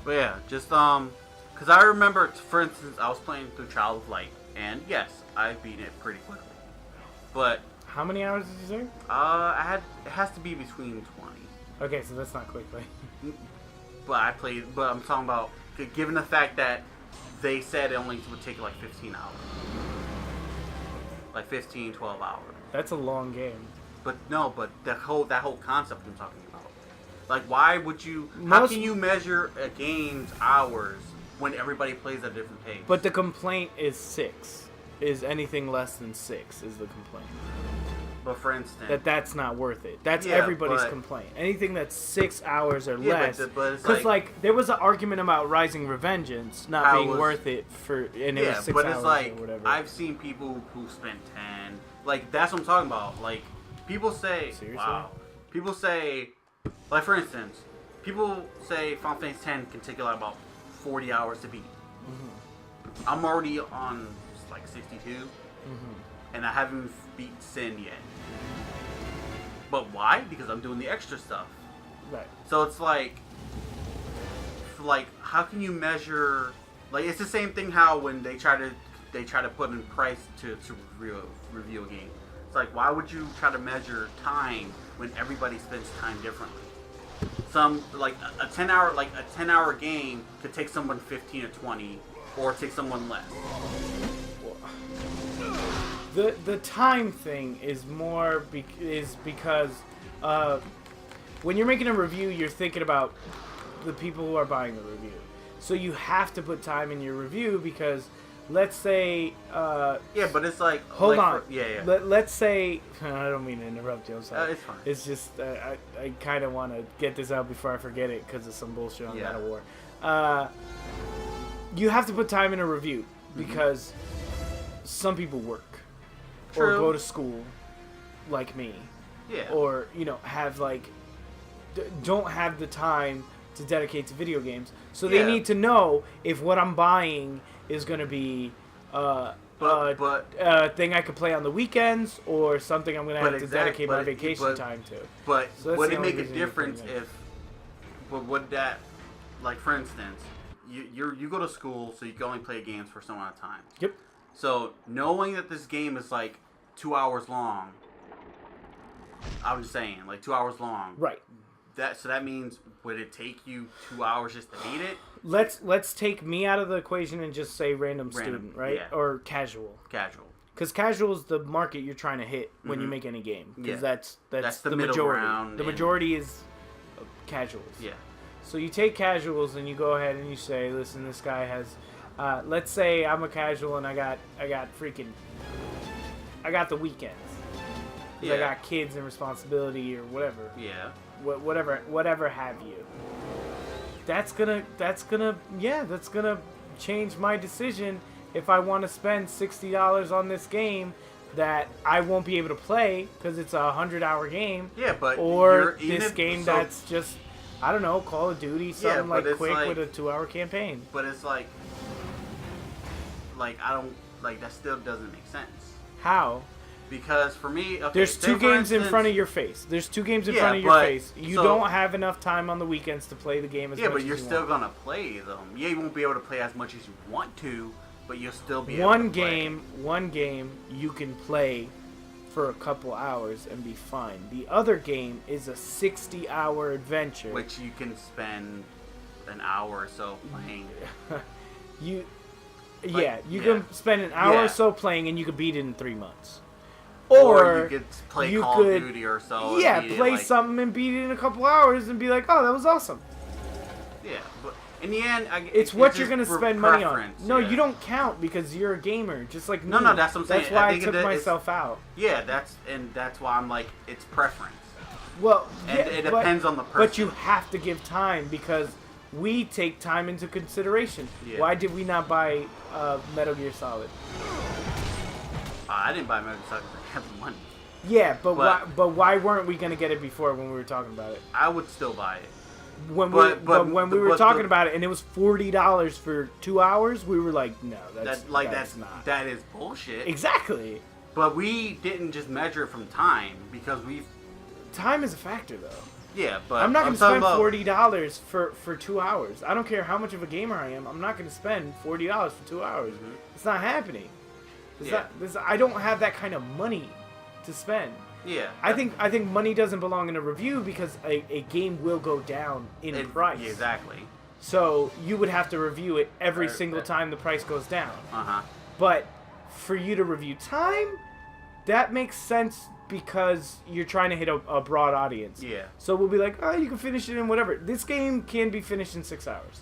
But yeah, just because I remember, for instance, I was playing through Child of Light, and yes, I beat it pretty quickly. But how many hours did you say? it has to be between 20. Okay, so that's not quickly. But I'm talking about, given the fact that they said it only would take like 15 hours. Like 15, 12 hours. That's a long game. But that whole concept I'm talking about. Like, why would you, how can you measure a game's hours when everybody plays at a different pace? But the complaint is 6. Is anything less than 6 is the complaint. But for instance, that's not worth it. That's everybody's complaint. Anything that's 6 hours or less. Because like there was an argument about Rising Revengeance not being worth it and it was 6 hours it's like, or whatever. I've seen people who spent 10. Like, that's what I'm talking about. Like, people say, seriously? Wow. People say, like, for instance, people say Final Fantasy X can take you like about 40 hours to beat. Mm-hmm. I'm already on like 62, and I haven't beat Sin yet. But why? Because I'm doing the extra stuff. Right. So it's like, how can you measure? Like, it's the same thing. How when they try to put in price to review a game. It's like, why would you try to measure time when everybody spends time differently? Some like a 10-hour game could take someone 15 or 20, or take someone less. The time thing is more because when you're making a review, you're thinking about the people who are buying the review. So you have to put time in your review because, let's say... but it's like... Hold on. Yeah. Let's say... I don't mean to interrupt you, I'm sorry. It's fine. It's just, I kind of want to get this out before I forget it because of some bullshit on God of War. You have to put time in a review because some people work. True. Or go to school, like me. Yeah. Or, have don't have the time to dedicate to video games. So they need to know if what I'm buying is going to be a thing I could play on the weekends or something I'm going to have to dedicate my vacation time to. But would it make a difference if... But would that... Like, for instance, you go to school, so you can only play games for some amount of time. Yep. So, knowing that this game is like 2 hours long, I'm just saying, like 2 hours long. Right. So that means, would it take you 2 hours just to beat it? Let's take me out of the equation and just say random student, right? Yeah. Or casual. Casual. Because casual is the market you're trying to hit when you make any game. Because that's the majority. Ground the majority is casuals. Yeah. So you take casuals and you go ahead and you say, listen, this guy has... let's say I'm a casual and I got the weekends. Yeah. I got kids and responsibility or whatever. Yeah. Whatever have you. That's gonna change my decision if I want to spend $60 on this game that I won't be able to play because it's a 100-hour game. Yeah, but or this game that's just, I don't know, Call of Duty, something quick with a 2-hour campaign. But it's like I don't that still doesn't make sense. How? Because for me, there's two games in front of your face. You don't have enough time on the weekends to play the game as much as you want. Yeah, but you're still gonna play them. Yeah, you won't be able to play as much as you want to, but you'll still be able to play. One game you can play for a couple hours and be fine. The other game is a 60-hour adventure, which you can spend an hour or so playing. You can spend an hour or so playing, and you could beat it in 3 months. Or you could play Call of Duty or so. Yeah, play something and beat it in a couple hours and be like, oh, that was awesome. Yeah, but in the end, it's what you're going to spend money on. No, you don't count because you're a gamer, just like me. No, that's what I'm saying. That's why I took myself out. Yeah, that's why I'm like, it's preference. Well, it depends on the person. But you have to give time because we take time into consideration. Yeah. Why did we not buy Metal Gear Solid? I didn't buy Metal Gear Solid because I have the money. Yeah, but why weren't we going to get it before when we were talking about it? I would still buy it. When we were talking about it and it was $40 for 2 hours, we were like, no, that's not. That is bullshit. Exactly. But we didn't just measure it from time because time is a factor though. Yeah, but I'm not I'm going to spend talking about $40 for 2 hours. I don't care how much of a gamer I am. I'm not going to spend $40 for 2 hours. Mhm. It's not happening. Yeah. I don't have that kind of money to spend. Yeah. I think money doesn't belong in a review because a game will go down in price. Yeah, exactly. So you would have to review it every single time the price goes down. Uh-huh. But for you to review time, that makes sense because you're trying to hit a broad audience. Yeah. So we'll be like, oh, you can finish it in whatever. This game can be finished in 6 hours.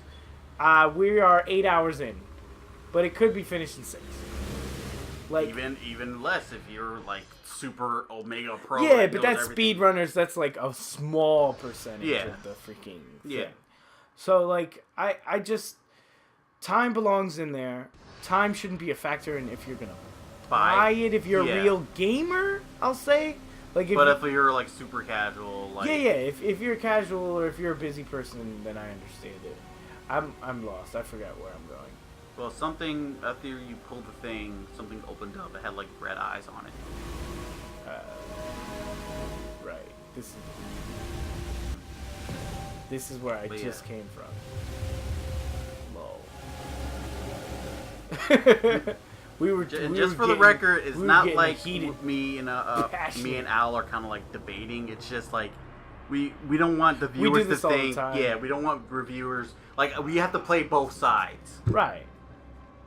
We are 8 hours in, but it could be finished in 6. Like even less if you're like super Omega Pro. yeah, but that's speedrunners. That's like a small percentage Yeah. of the freaking Yeah. thing. So like I just time belongs in there. Time shouldn't be a factor in if you're gonna buy it. If you're a real gamer, I'll say. Like, if you're like super casual, like yeah. If you're casual or if you're a busy person, then I understand it. I'm lost. I forgot where I'm going. well, something after you pulled the thing, something opened up. It had like red eyes on it. Right. This is where I just came from. Lol. we were just for the record, it's not like heated. me and Al are kind of like debating. It's just like we don't want the viewers to think. Yeah, we don't want reviewers like we have to play both sides. Right.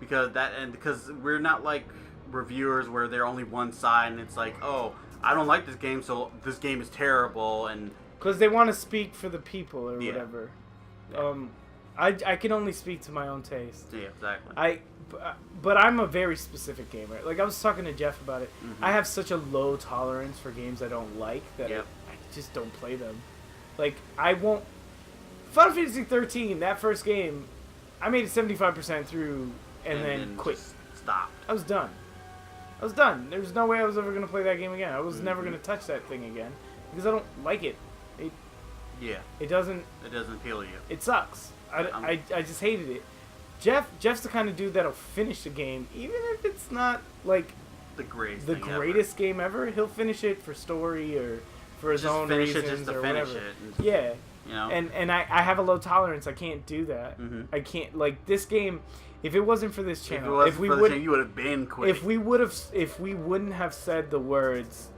Because we're not like reviewers where they're only one side and it's like, oh, I don't like this game, so this game is terrible, and because they want to speak for the people or whatever. Yeah. I can only speak to my own taste. Yeah, exactly. But I'm a very specific gamer. Like I was talking to Jeff about it. Mm-hmm. I have such a low tolerance for games I don't like that I just don't play them. Like I won't. Final Fantasy 13, that first game, I made it 75% through and then quit. Just stopped. I was done. There was no way I was ever gonna play that game again. I was never gonna touch that thing again because I don't like it. It doesn't appeal to you. It sucks. I just hated it. Jeff's the kind of dude that'll finish the game even if it's not like the greatest game ever. He'll finish it for story or for his own reasons or whatever. Yeah. You know? And I have a low tolerance. I can't do that. Mm-hmm. I can't like this game. If it wasn't for this channel, you would have been quitting. If we wouldn't have said the words,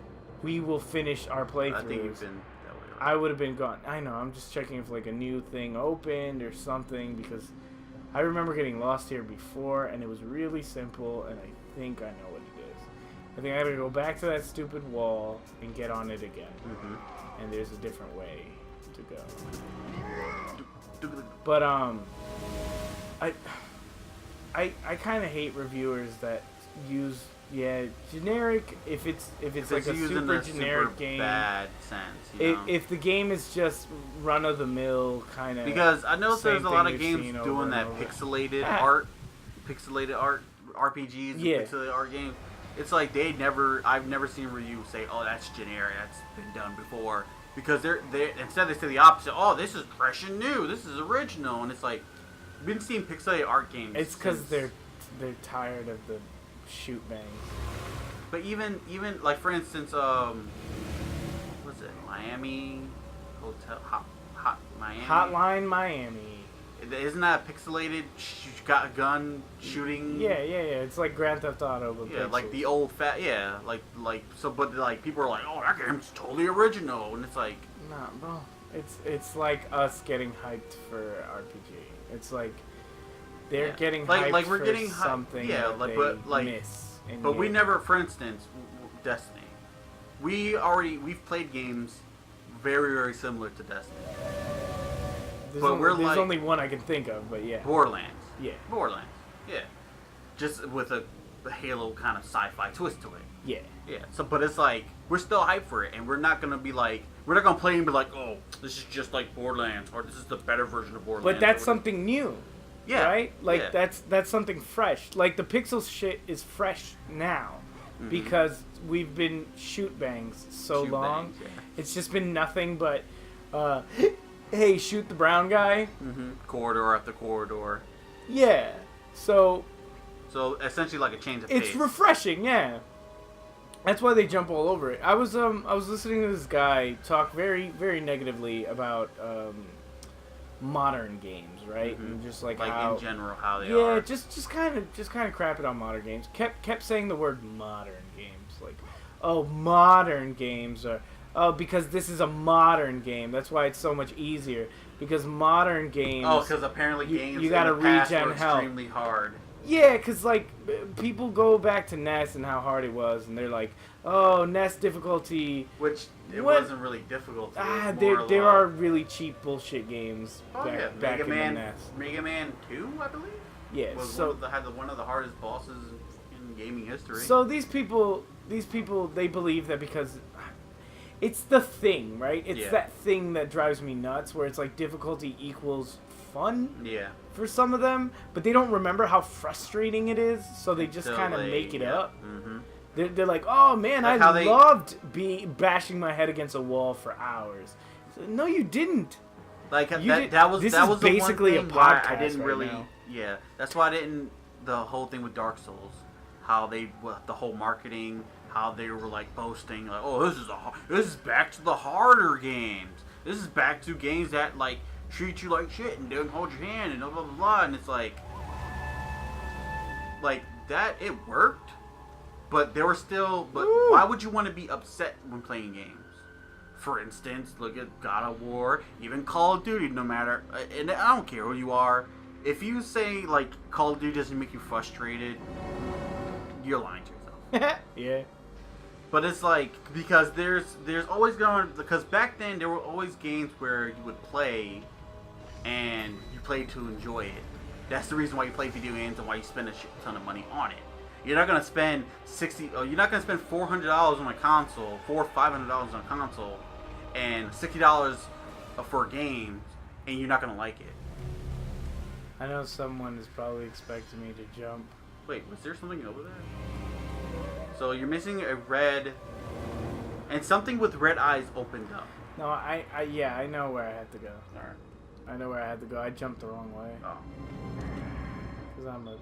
we will finish our playthroughs. I think you've been that way. I would have been gone. I know. I'm just checking if like a new thing opened or something because I remember getting lost here before and it was really simple and I think I know what it is. I think I gotta go back to that stupid wall and get on it again. Mm-hmm. And there's a different way to go. But I kind of hate reviewers that use generic if it's like a super generic game. Bad sense. You know? If the game is just run of the mill kind of. Because I know there's a lot of games doing that over. pixelated art RPGs, pixelated art games. It's like I've never seen a review say, "Oh, that's generic. That's been done before." Because they instead they say the opposite. Oh, this is fresh and new. This is original, and it's like we've been seeing pixelated art games. It's because they're tired of the shoot bangs. But even like for instance, what was it Miami Hotel Hot Miami Hotline Miami? Isn't that a pixelated gun shooting? Yeah. It's like Grand Theft Auto, but pixels. Like the old but like people are like, oh, that game's totally original, and it's like, nah, bro. It's like us getting hyped for RPG. It's like they're getting hyped like we're for getting something miss. But we never, for instance, Destiny. We've played games very, very similar to Destiny. There's only one I can think of, but yeah. Borderlands. Yeah. Borderlands. Yeah. Just with a Halo kind of sci-fi twist to it. Yeah. Yeah. So, but it's like we're still hyped for it, and we're not gonna play and be like, oh, this is just like Borderlands, or this is the better version of Borderlands. But that's something new. Yeah. Right? Like that's something fresh. Like the pixel shit is fresh now. Mm-hmm. Because we've been shoot bangs so long. Yeah. It's just been nothing but hey, shoot the brown guy. Mm-hmm. Corridor after corridor. Yeah. So essentially like a change of pace. It's refreshing, yeah. That's why they jump all over it. I was listening to this guy talk very, very negatively about modern games, right? Mm-hmm. And just like how, in general, how they are. Yeah, just kind of crapping on modern games. Kept saying the word modern games, like, oh, modern games are, oh, because this is a modern game. That's why it's so much easier. Because modern games. Oh, because apparently games you gotta in the past regen were hell. extremely hard. Yeah, because, like, people go back to NES and how hard it was, and they're like, oh, NES difficulty. Which, it wasn't really difficult. There are really cheap bullshit games back in the NES. Mega Man 2, I believe? Yeah, was one of the hardest bosses in gaming history. So these people, they believe that because it's the thing, right? It's that thing that drives me nuts, where it's like difficulty equals fun. Yeah. For some of them, but they don't remember how frustrating it is, so they just kind of make it up. Mm-hmm. They're like, oh man, I loved bashing my head against a wall for hours. So, no, you didn't. Like that was basically the one thing a podcast. I didn't right really. now. Yeah, that's why I didn't. The whole thing with Dark Souls, how the whole marketing, how they were like boasting, like, oh, this is back to the harder games. This is back to games that like treat you like shit and don't hold your hand and blah blah blah. And it's like that it worked, but there were still. But why would you want to be upset when playing games? For instance, look at God of War, even Call of Duty. No matter, and I don't care who you are. If you say like Call of Duty doesn't make you frustrated, you're lying to yourself. Yeah. But it's like because there's always because back then there were always games where you would play, and you played to enjoy it. That's the reason why you play video games and why you spend a shit ton of money on it. You're not gonna spend $400 on a console, $500 on a console, and $60 for a game, and you're not gonna like it. I know someone is probably expecting me to jump. Wait, was there something over there? So you're missing a red, and something with red eyes opened up. No, I know where I had to go. Alright. I know where I had to go. I jumped the wrong way. Oh. Because I'm a